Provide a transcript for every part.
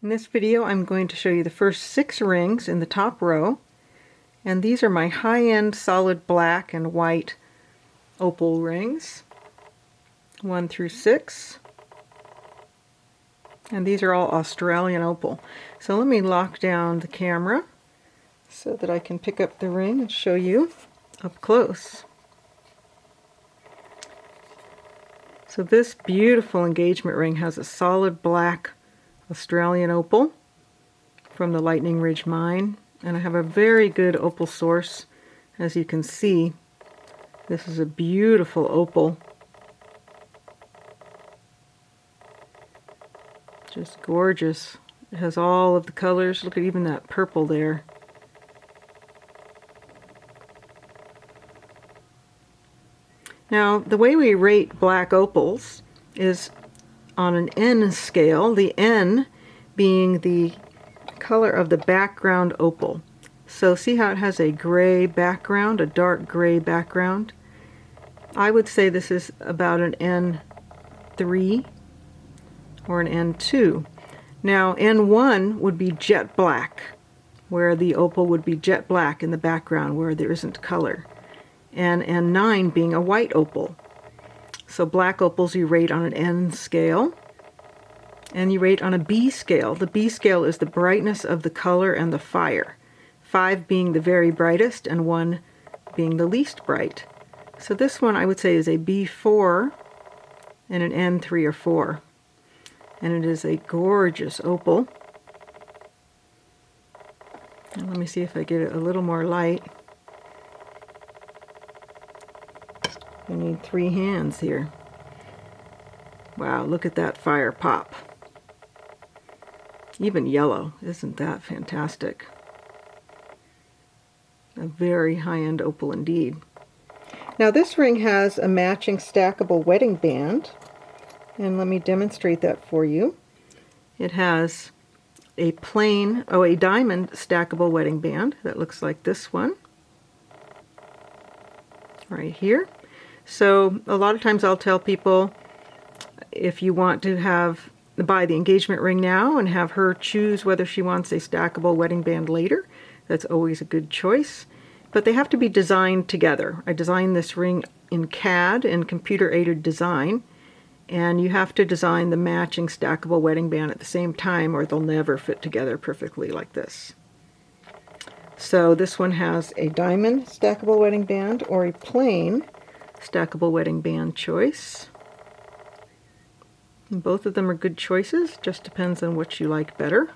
In this video I'm going to show you the first 6 rings in the top row, and these are my high-end solid black and white opal rings, 1 through 6, and these are all Australian opal. So let me lock down the camera so that I can pick up the ring and show you up close. So this beautiful engagement ring has a solid black Australian opal from the Lightning Ridge mine, and I have a very good opal source. As you can see, this is a beautiful opal, just gorgeous. It has all of the colors. Look at even that purple there. Now the way we rate black opals is on an N scale, the N being the color of the background opal. So see how it has a gray background, a dark gray background? I would say this is about an N3 or an N2. Now N1 would be jet black, where the opal would be jet black in the background where there isn't color. And N9 being a white opal. So black opals you rate on an N scale, and you rate on a B scale. The B scale is the brightness of the color and the fire, 5 being the very brightest and 1 being the least bright. So this one I would say is a B4 and an N3 or 4. And it is a gorgeous opal. And let me see if I get it a little more light. You need 3 hands here. Wow, look at that fire pop. Even yellow, isn't that fantastic? A very high-end opal indeed. Now this ring has a matching stackable wedding band, and let me demonstrate that for you. It has a plain, a diamond stackable wedding band that looks like this one, right here. So a lot of times I'll tell people, if you want to buy the engagement ring now and have her choose whether she wants a stackable wedding band later, that's always a good choice. But they have to be designed together. I designed this ring in CAD, in computer-aided design, and you have to design the matching stackable wedding band at the same time or they'll never fit together perfectly like this. So this one has a diamond stackable wedding band or a plain stackable wedding band choice. And both of them are good choices, just depends on what you like better.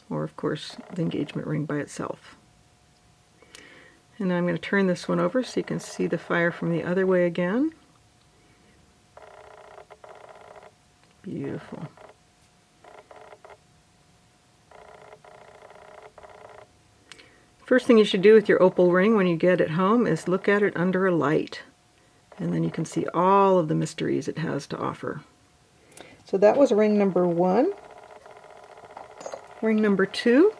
Or of course the engagement ring by itself. And now I'm going to turn this one over so you can see the fire from the other way again. Beautiful. First thing you should do with your opal ring when you get it home is look at it under a light, and then you can see all of the mysteries it has to offer. So that was ring number 1. Ring number 2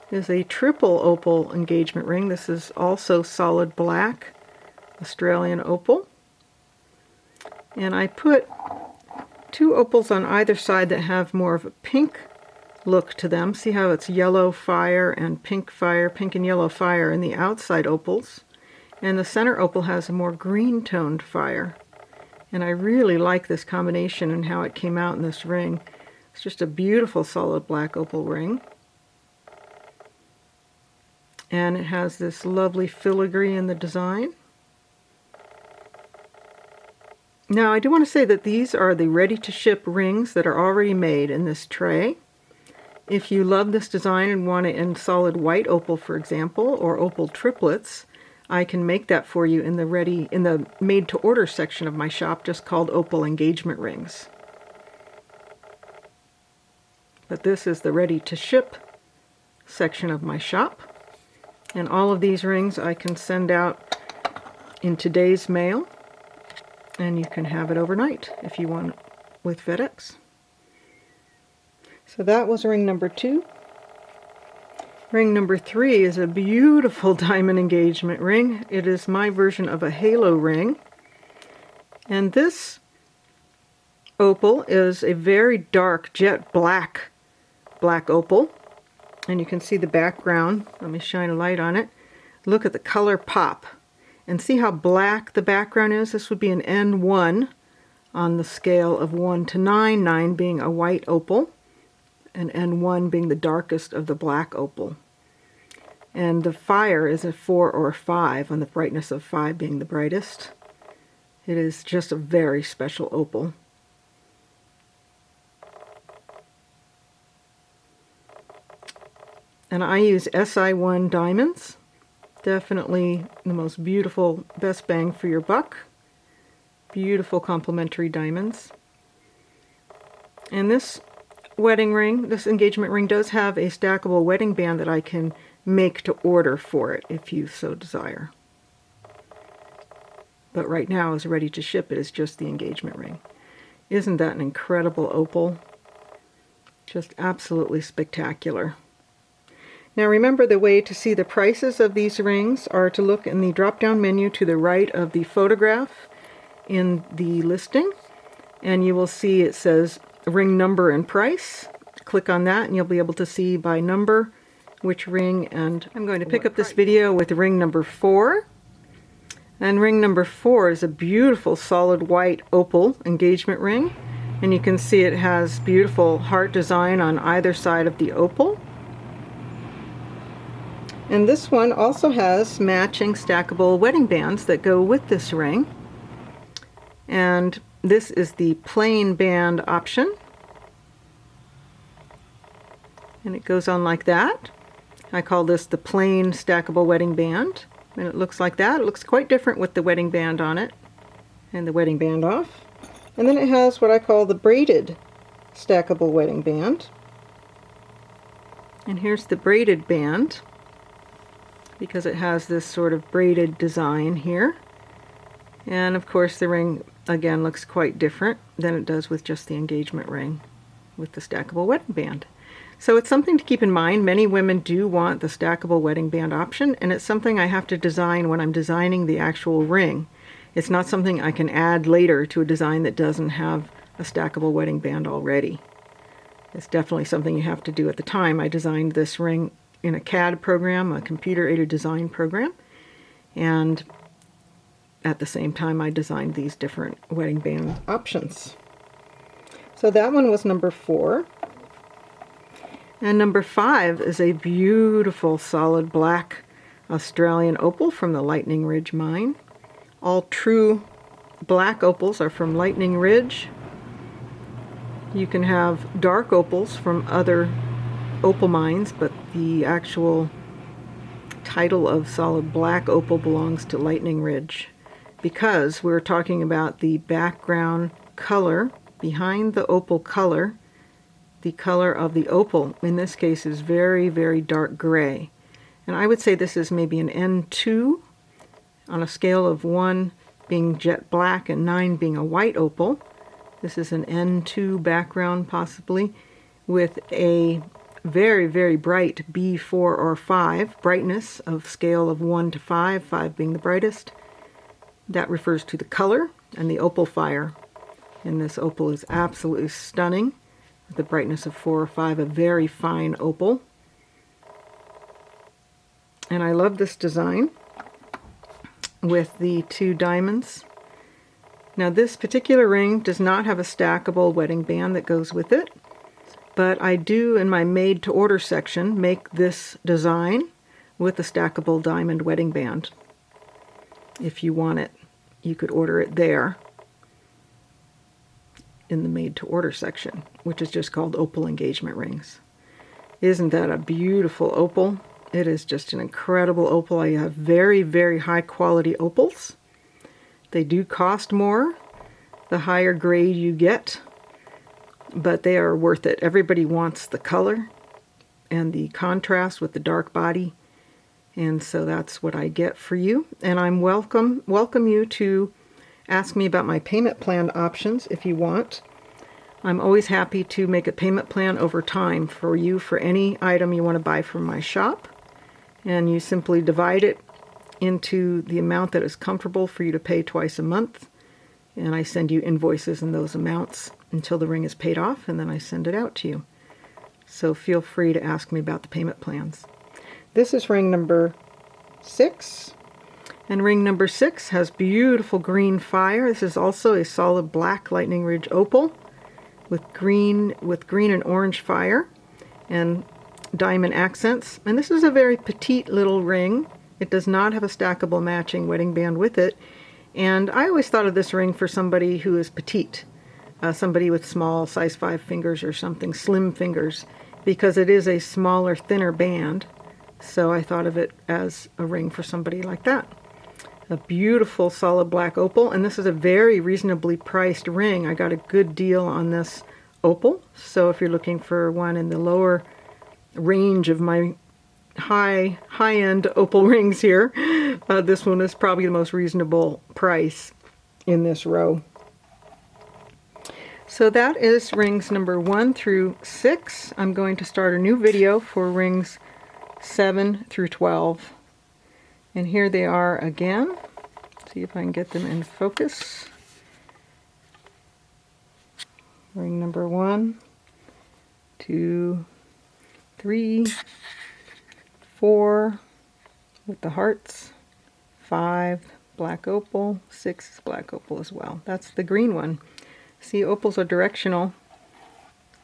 is a triple opal engagement ring. This is also solid black Australian opal, and I put 2 opals on either side that have more of a pink look to them. See how it's yellow fire and pink and yellow fire in the outside opals, and the center opal has a more green toned fire. And I really like this combination and how it came out in this ring. It's just a beautiful solid black opal ring, and it has this lovely filigree in the design. Now I do want to say that these are the ready-to-ship rings that are already made in this tray. If you love this design and want it in solid white opal, for example, or opal triplets, I can make that for you in the made-to-order section of my shop, just called Opal Engagement Rings. But this is the ready-to-ship section of my shop, and all of these rings I can send out in today's mail, and you can have it overnight if you want with FedEx. So that was ring number 2. Ring number 3 is a beautiful diamond engagement ring. It is my version of a halo ring. And this opal is a very dark jet black opal. And you can see the background. Let me shine a light on it. Look at the color pop. And see how black the background is? This would be an N1 on the scale of 1 to 9, 9 being a white opal, and N1 being the darkest of the black opal. And the fire is a 4 or 5, on the brightness of 5 being the brightest. It is just a very special opal. And I use SI1 diamonds. Definitely the most beautiful, best bang for your buck. Beautiful complementary diamonds. And this wedding ring, this engagement ring, does have a stackable wedding band that I can make to order for it if you so desire. But right now is ready to ship. It is just the engagement ring. Isn't that an incredible opal? Just absolutely spectacular. Now remember, the way to see the prices of these rings are to look in the drop-down menu to the right of the photograph in the listing, and you will see it says ring number and price. Click on that and you'll be able to see by number which ring, and I'm going to pick up this video with ring number 4. And ring number 4 is a beautiful solid white opal engagement ring, and you can see it has beautiful heart design on either side of the opal. And this one also has matching stackable wedding bands that go with this ring. And this is the plain band option. And it goes on like that. I call this the plain stackable wedding band. And it looks like that. It looks quite different with the wedding band on it and the wedding band off. And then it has what I call the braided stackable wedding band. And here's the braided band, because it has this sort of braided design here. And of course the ring again looks quite different than it does with just the engagement ring with the stackable wedding band. So it's something to keep in mind. Many women do want the stackable wedding band option, and it's something I have to design when I'm designing the actual ring. It's not something I can add later to a design that doesn't have a stackable wedding band already. It's definitely something you have to do at the time. I designed this ring in a CAD program, a computer-aided design program, and at the same time I designed these different wedding band options. So that one was number 4. And number 5 is a beautiful solid black Australian opal from the Lightning Ridge mine. All true black opals are from Lightning Ridge. You can have dark opals from other opal mines, but the actual title of solid black opal belongs to Lightning Ridge, because we're talking about the background color behind the opal color. The color of the opal in this case is very, very dark gray, and I would say this is maybe an N2 on a scale of 1 being jet black and 9 being a white opal. This is an N2 background, possibly, with a very, very bright B4 or 5 brightness of scale of 1 to 5, 5 being the brightest. That refers to the color and the opal fire. And this opal is absolutely stunning. With the brightness of 4 or 5, a very fine opal. And I love this design with the 2 diamonds. Now this particular ring does not have a stackable wedding band that goes with it, but I do, in my made to order section, make this design with a stackable diamond wedding band. If you want it, you could order it there in the made to order section, which is just called Opal Engagement Rings. Isn't that a beautiful opal? It is just an incredible opal. I have very, very high quality opals. They do cost more the higher grade you get, but they are worth it. Everybody wants the color and the contrast with the dark body, and so that's what I get for you. And I'm welcome you to ask me about my payment plan options if you want. I'm always happy to make a payment plan over time for you for any item you want to buy from my shop, and you simply divide it into the amount that is comfortable for you to pay twice a month, and I send you invoices in those amounts, until the ring is paid off, and then I send it out to you. So feel free to ask me about the payment plans. This is ring number 6. And ring number 6 has beautiful green fire. This is also a solid black lightning ridge opal with green and orange fire and diamond accents. And this is a very petite little ring. It does not have a stackable matching wedding band with it. And I always thought of this ring for somebody who is petite, somebody with small size 5 fingers or something, slim fingers, because it is a smaller, thinner band. So I thought of it as a ring for somebody like that. A beautiful solid black opal, and this is a very reasonably priced ring. I got a good deal on this opal, so if you're looking for one in the lower range of my high-end opal rings here, this one is probably the most reasonable price in this row. So that is rings number 1 through 6. I'm going to start a new video for rings 7 through 12. And here they are again. See if I can get them in focus. Ring number 1, 2, 3, 4 with the hearts, 5 black opal, 6 black opal as well. That's the green one. See, opals are directional.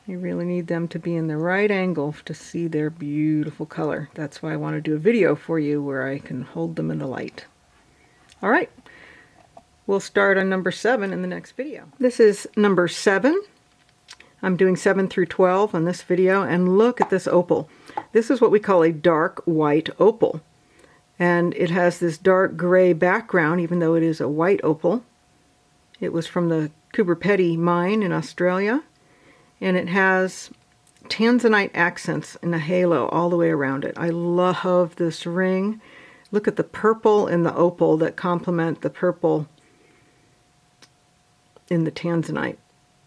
You really need them to be in the right angle to see their beautiful color. That's why I want to do a video for you where I can hold them in the light. All right, we'll start on number 7 in the next video. This is number 7. I'm doing 7 through 12 on this video, and look at this opal. This is what we call a dark white opal. And it has this dark gray background, even though it is a white opal. It was from the Petite mine in Australia. And it has Tanzanite accents in a halo all the way around it. I love this ring. Look at the purple in the opal that complement the purple in the Tanzanite.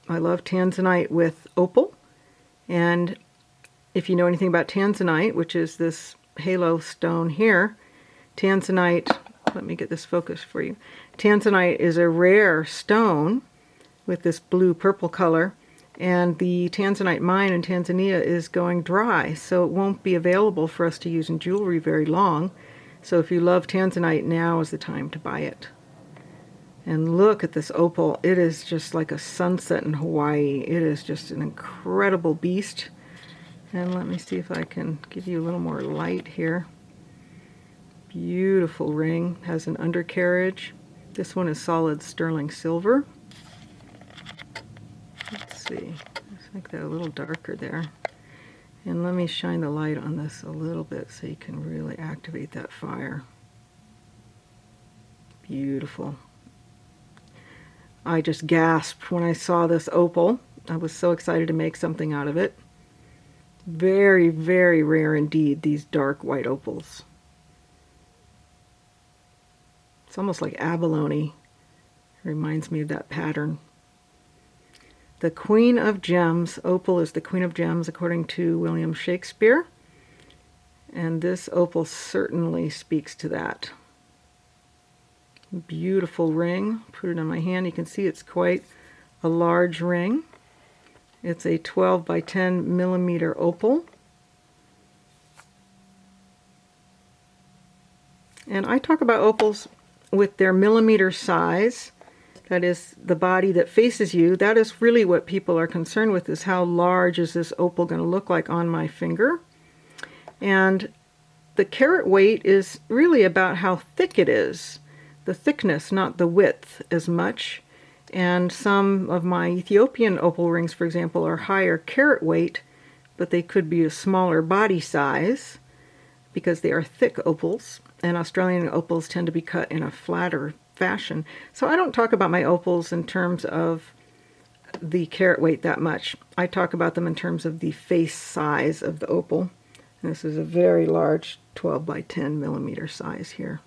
I love Tanzanite with opal. And if you know anything about Tanzanite, which is this halo stone here, Tanzanite, let me get this focused for you. Tanzanite is a rare stone with this blue-purple color. And the Tanzanite mine in Tanzania is going dry, so it won't be available for us to use in jewelry very long. So if you love Tanzanite, now is the time to buy it. And look at this opal. It is just like a sunset in Hawaii. It is just an incredible beast. And let me see if I can give you a little more light here. Beautiful ring. Has an undercarriage. This one is solid sterling silver. Let's see, let's make that a little darker there. And let me shine the light on this a little bit so you can really activate that fire. Beautiful. I just gasped when I saw this opal. I was so excited to make something out of it. Very, very rare indeed, these dark white opals. It's almost like abalone. It reminds me of that pattern. The Queen of Gems. Opal is the Queen of Gems according to William Shakespeare. And this opal certainly speaks to that. Beautiful ring. Put it on my hand. You can see it's quite a large ring. It's a 12 by 10 millimeter opal. And I talk about opals with their millimeter size. That is the body that faces you. That is really what people are concerned with, is how large is this opal going to look like on my finger. And the carat weight is really about how thick it is. The thickness, not the width as much. And some of my Ethiopian opal rings, for example, are higher carat weight, but they could be a smaller body size because they are thick opals. And Australian opals tend to be cut in a flatter fashion. So I don't talk about my opals in terms of the carat weight that much. I talk about them in terms of the face size of the opal. And this is a very large 12 by 10 millimeter size here.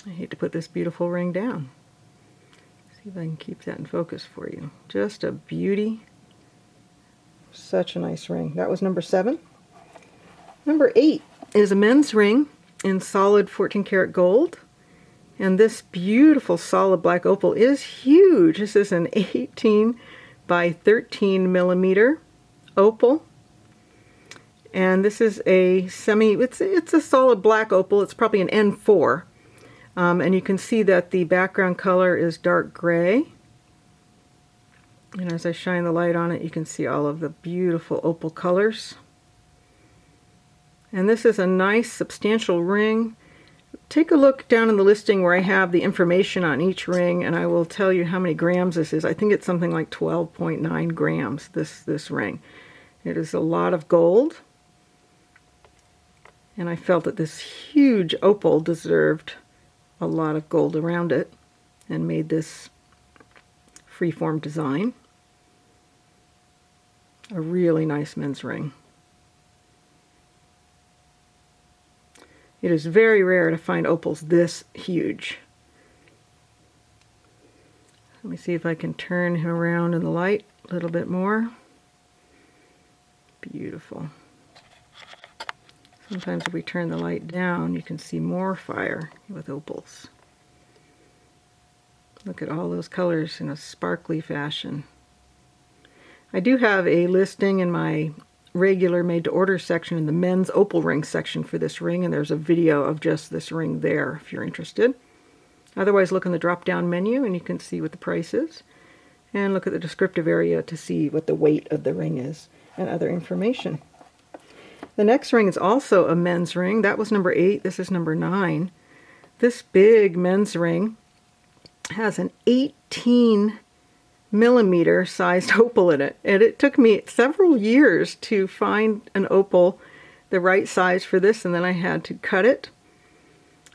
I hate to put this beautiful ring down. See if I can keep that in focus for you. Just a beauty. Such a nice ring. That was number 7. Number 8 is a men's ring in solid 14 karat gold. And this beautiful solid black opal is huge. This is an 18 by 13 millimeter opal. And this is a it's a solid black opal. It's probably an N4. And you can see that the background color is dark gray. And as I shine the light on it, you can see all of the beautiful opal colors. And this is a nice substantial ring. Take a look down in the listing where I have the information on each ring, and I will tell you how many grams this is. I think it's something like 12.9 grams, this ring. It is a lot of gold. And I felt that this huge opal deserved a lot of gold around it and made this freeform design. A really nice men's ring. It is very rare to find opals this huge. Let me see if I can turn him around in the light a little bit more. Beautiful. Sometimes if we turn the light down, you can see more fire with opals. Look at all those colors in a sparkly fashion. I do have a listing in my regular made-to-order section in the men's opal ring section for this ring, and there's a video of just this ring there if you're interested. Otherwise, look in the drop-down menu and you can see what the price is. And look at the descriptive area to see what the weight of the ring is and other information. The next ring is also a men's ring. That was number 8. This is number 9. This big men's ring has an 18 millimeter sized opal in it, and it took me several years to find an opal the right size for this, and then I had to cut it.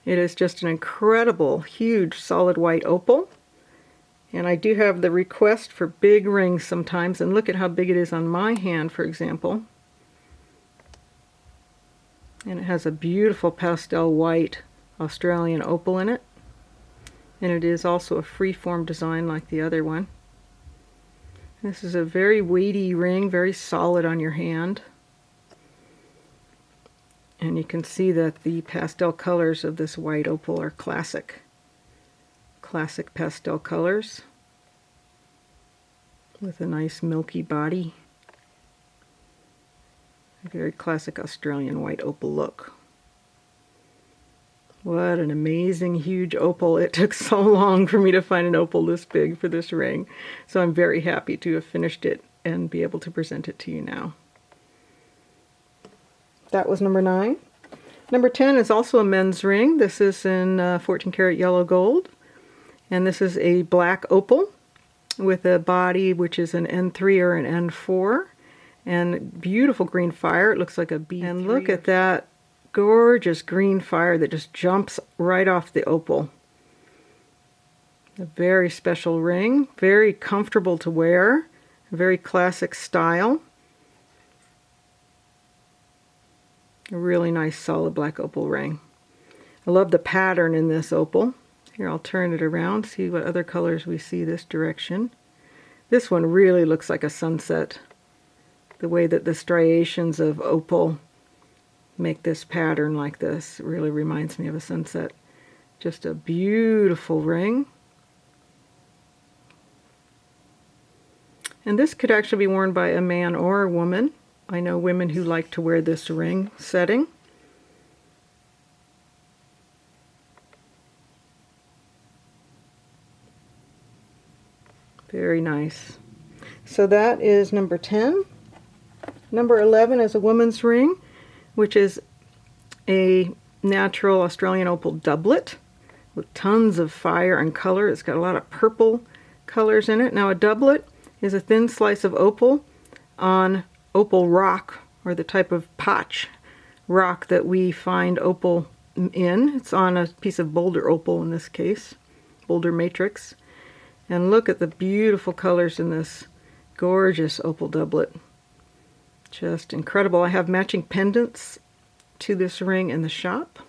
It is just an incredible, huge, solid white opal, and I do have the request for big rings sometimes, and look at how big it is on my hand, for example. And it has a beautiful pastel white Australian opal in it, and it is also a free-form design like the other one. This is a very weighty ring, very solid on your hand. And you can see that the pastel colors of this white opal are classic pastel colors with a nice milky body. A very classic Australian white opal look. What an amazing, huge opal. It took so long for me to find an opal this big for this ring. So I'm very happy to have finished it and be able to present it to you now. That was number 9. Number 10 is also a men's ring. This is in 14 karat yellow gold. And this is a black opal with a body which is an N3 or an N4. And beautiful green fire. It looks like a B3. And look at that gorgeous green fire that just jumps right off the opal. A very special ring, very comfortable to wear, a very classic style. A really nice solid black opal ring. I love the pattern in this opal. Here, I'll turn it around, see what other colors we see this direction. This one really looks like a sunset. The way that the striations of opal make this pattern like this. It really reminds me of a sunset. Just a beautiful ring. And this could actually be worn by a man or a woman. I know women who like to wear this ring setting. Very nice. So that is number 10. Number 11 is a woman's ring, which is a natural Australian opal doublet with tons of fire and color. It's got a lot of purple colors in it. Now, a doublet is a thin slice of opal on opal rock, or the type of potch rock that we find opal in. It's on a piece of boulder opal in this case, boulder matrix. And look at the beautiful colors in this gorgeous opal doublet. Just incredible. I have matching pendants to this ring in the shop.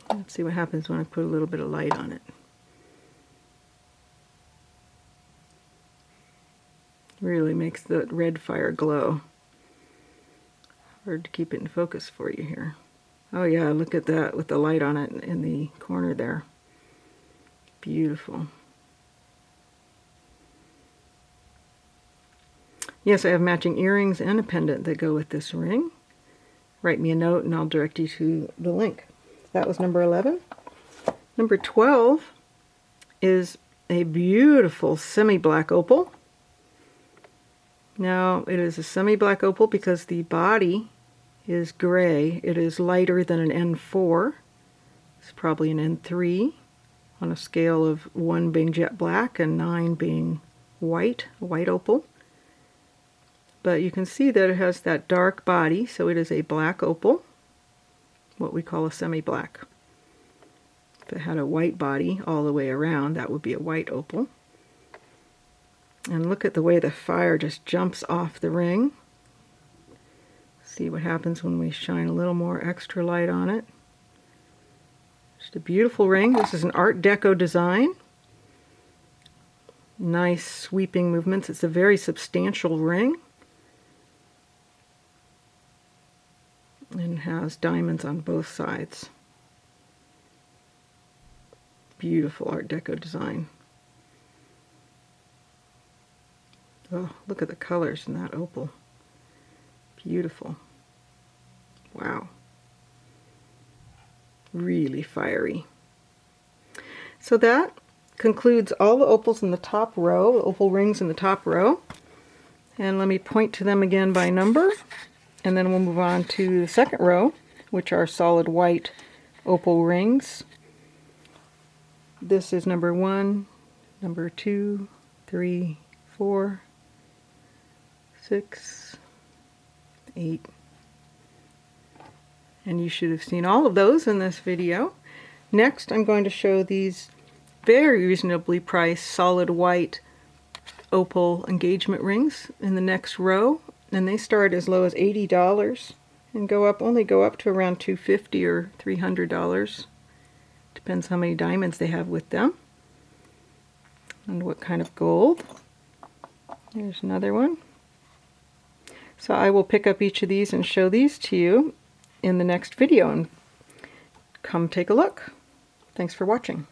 Let's see what happens when I put a little bit of light on it. Really makes the red fire glow. Hard to keep it in focus for you here. Oh yeah, look at that with the light on it in the corner there. Beautiful. Yes, I have matching earrings and a pendant that go with this ring. Write me a note and I'll direct you to the link. That was number 11. Number 12 is a beautiful semi-black opal. Now, it is a semi-black opal because the body is gray. It is lighter than an N4. It's probably an N3 on a scale of 1 being jet black and 9 being white opal. But you can see that it has that dark body, so it is a black opal, what we call a semi-black. If it had a white body all the way around, that would be a white opal. And look at the way the fire just jumps off the ring. See what happens when we shine a little more extra light on it. Just a beautiful ring. This is an Art Deco design. Nice sweeping movements. It's a very substantial ring. And has diamonds on both sides. Beautiful Art Deco design. Oh, look at the colors in that opal. Beautiful. Wow. Really fiery. So that concludes all the opals in the top row, the opal rings in the top row. And let me point to them again by number. And then we'll move on to the second row, which are solid white opal rings. This is number 1, number 2, 3, 4, 6, 8. And you should have seen all of those in this video. Next, I'm going to show these very reasonably priced solid white opal engagement rings in the next row. And they start as low as $80 and only go up to around $250 or $300. Depends how many diamonds they have with them and what kind of gold. There's another one. So I will pick up each of these and show these to you in the next video, and come take a look. Thanks for watching.